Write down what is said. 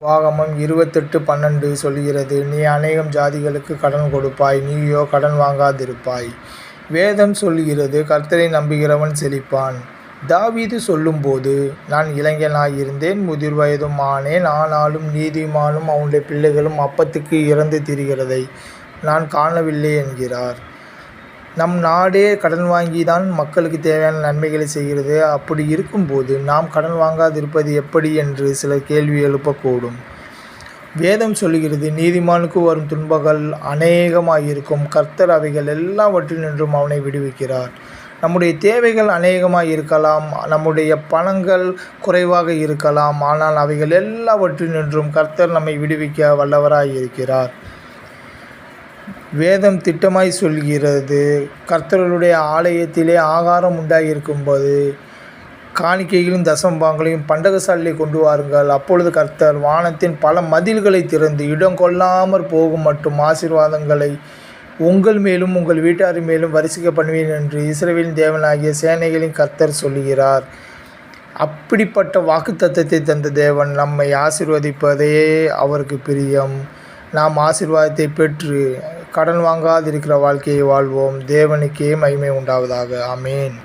உபாகமம் 28:12 சொல்கிறது, நீ அநேகம் ஜாதிகளுக்கு கடன் கொடுப்பாய், நீயோ கடன் வாங்காதிருப்பாய். வேதம் சொல்கிறது, கர்த்தரை நம்புகிறவன் செழிப்பான். தாவீது சொல்லும்போது, நான் இளைஞனாயிருந்தேன், முதிர் வயதும் ஆனேன், ஆனாலும் நீதிமானும் அவனுடைய பிள்ளைகளும் அப்பத்துக்கு இறந்து திரிகிறதை நான் காணவில்லை என்கிறார். நம் நாடே கடன் வாங்கி தான் மக்களுக்கு தேவையான நன்மைகளை செய்கிறது. அப்படி இருக்கும்போது நாம் கடன் வாங்காதிருப்பது எப்படி என்று சிலர் கேள்வி எழுப்பக்கூடும். வேதம் சொல்கிறது, நீதிமானுக்கு வரும் துன்பங்கள் அநேகமாயிருக்கும், கர்த்தர் அவைகள் எல்லாவற்றினின்றும் அவனை விடுவிக்கிறார். நம்முடைய தேவைகள் அநேகமாக இருக்கலாம், நம்முடைய பணங்கள் குறைவாக இருக்கலாம், ஆனால் அவைகள் எல்லாவற்றினின்றும் கர்த்தர் நம்மை விடுவிக்க வல்லவராயிருக்கிறார். வேதம் திட்டமாய் சொல்கிறது, கர்த்தருடைய ஆலயத்திலே ஆகாரம் உண்டாயிருக்கும்போது காணிக்கைகளையும் தசமபாகங்களையும் பண்டகசாலையை கொண்டு வாருங்கள். அப்பொழுது கர்த்தர் வானத்தின் பல மதில்களை திறந்து இடம் கொள்ளாமற் போகும் மட்டும் ஆசீர்வாதங்களை உங்கள் மேலும் உங்கள் வீட்டாரின் மேலும் வரிசிக்க பண்ணுவேன் என்று இஸ்ரவேலின் தேவனாகிய சேனைகளின் கர்த்தர் சொல்லுகிறார். அப்படிப்பட்ட வாக்குத்தத்தத்தை தந்த தேவன் நம்மை ஆசீர்வதிப்பதே அவருக்கு பிரியம். நாம் ஆசீர்வாதத்தை பெற்று கடன் வாங்காதிருக்கிற வாழ்க்கையை வாழ்வோம். தேவனுக்கே மகிமை உண்டாவதாக. ஆமேன்.